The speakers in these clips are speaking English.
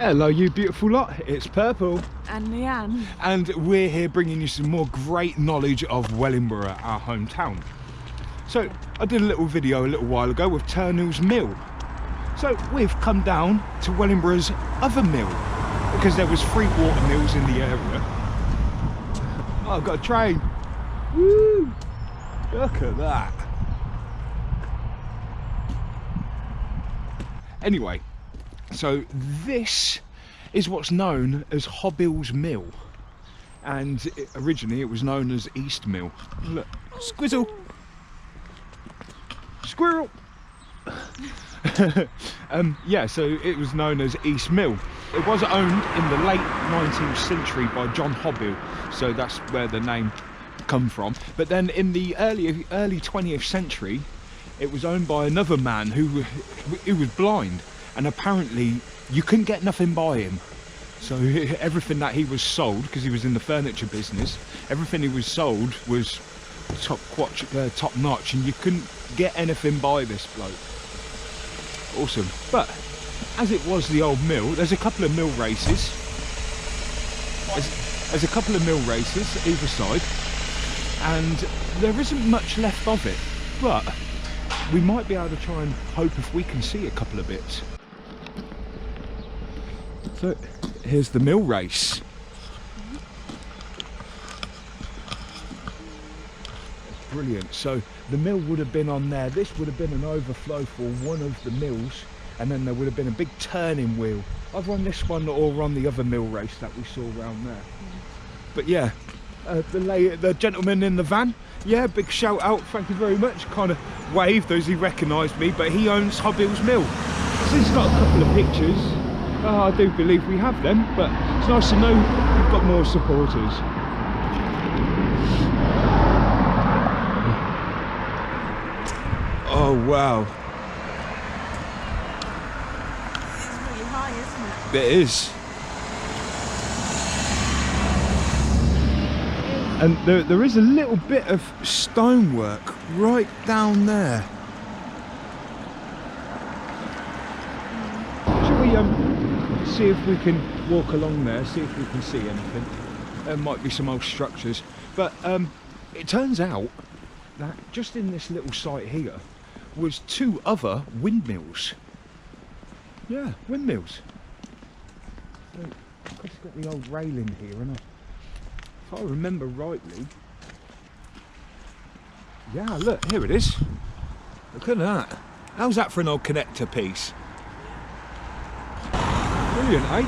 Hello you beautiful lot, it's Purple. And Leanne. And we're here bringing you some more great knowledge of Wellingborough, our hometown. So, I did a little video a little while ago with Turnells Mill. So, we've come down to Wellingborough's other mill, because there was 3 water mills in the area. Oh, I've got a train. Woo! Look at that. Anyway, so this is what's known as Hobills Mill, and originally it was known as East Mill. Look, squizzle, squirrel. Yeah, so it was known as East Mill. It was owned in the late 19th century by John Hobill, so that's where the name come from. But then in the early 20th century, it was owned by another man who was blind, and apparently you couldn't get nothing by him. So everything that he was sold, because he was in the furniture business, everything he was sold was top notch, and you couldn't get anything by this bloke. Awesome. But as it was the old mill, there's a couple of mill races. There's a couple of mill races either side, and there isn't much left of it, but we might be able to try and hope if we can see a couple of bits. So here's the mill race. That's brilliant. So the mill would have been on there. This would have been an overflow for one of the mills, and then there would have been a big turning wheel. I've run this one or run the other mill race that we saw around there. But yeah, the gentleman in the van, yeah, big shout out, thank you very much. Kind of waved as he recognised me, but he owns Hobills Mill. So he's got a couple of pictures. I do believe we have them, but it's nice to know we've got more supporters. Oh wow. It's really high, isn't it? It is. And there is a little bit of stonework right down there. Shall we see if we can walk along there, see if we can see anything? There might be some old structures, but it turns out that just in this little site here was 2 other windmills. Yeah, windmills. So, it's got the old railing here, and if I remember rightly, yeah, look, here it is. Look at that. How's that for an old connector piece? Brilliant, eh?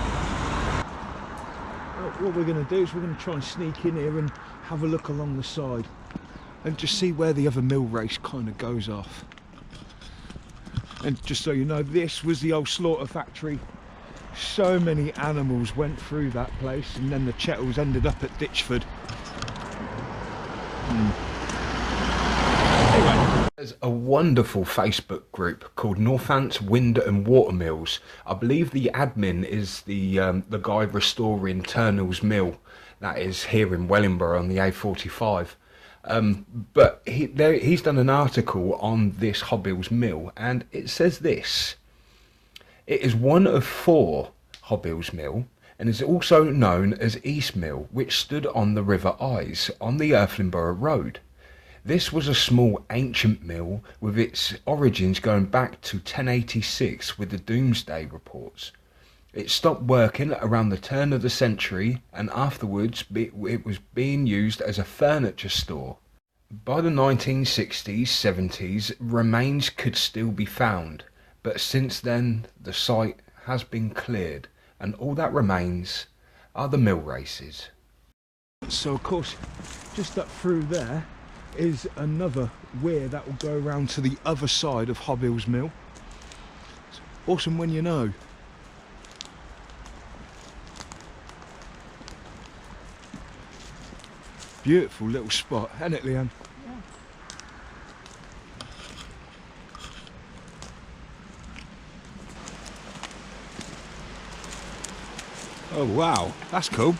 Well, what we're going to do is we're going to try and sneak in here and have a look along the side and just see where the other mill race kind of goes off. And just so you know, this was the old slaughter factory. So many animals went through that place, and then the chattels ended up at Ditchford. Anyway, there's a wonderful Facebook group called Northants Wind and Water Mills. I believe the admin is the guy restoring Turnells Mill, that is here in Wellingborough on the A45. But he's done an article on this Hobills Mill, and it says this: it is one of 4 Hobills Mill, and is also known as East Mill, which stood on the River Ise on the Irthlingborough Road. This was a small ancient mill with its origins going back to 1086 with the Doomsday reports. It stopped working around the turn of the century, and afterwards it was being used as a furniture store. By the 1960s, 70s, remains could still be found, but since then the site has been cleared, and all that remains are the mill races. So of course, just up through there is another weir that will go around to the other side of Hobills Mill. It's awesome when you know. Beautiful little spot, isn't it, Leanne? Yeah. Oh wow, that's cool.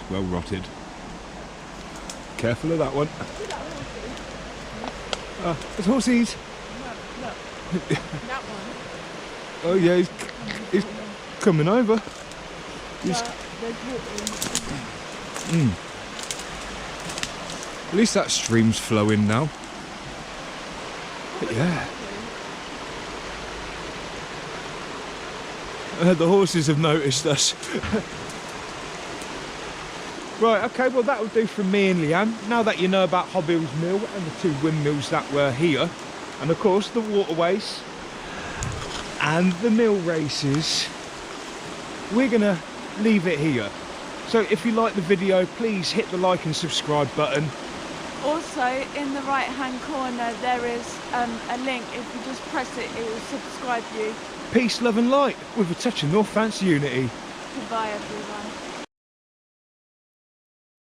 well rotted. Careful of that one. There's horses. That one. Oh yeah, he's coming over. There's water. At least that stream's flowing now. But yeah. The horses have noticed us. Right, okay, well that'll do from me and Leanne. Now that you know about Hobills Mill and the 2 windmills that were here, and of course the waterways and the mill races, we're gonna leave it here. So if you like the video, please hit the like and subscribe button. Also, in the right hand corner there is a link. If you just press it, it will subscribe you. Peace, love and light, with a touch of Northants unity. Goodbye everyone.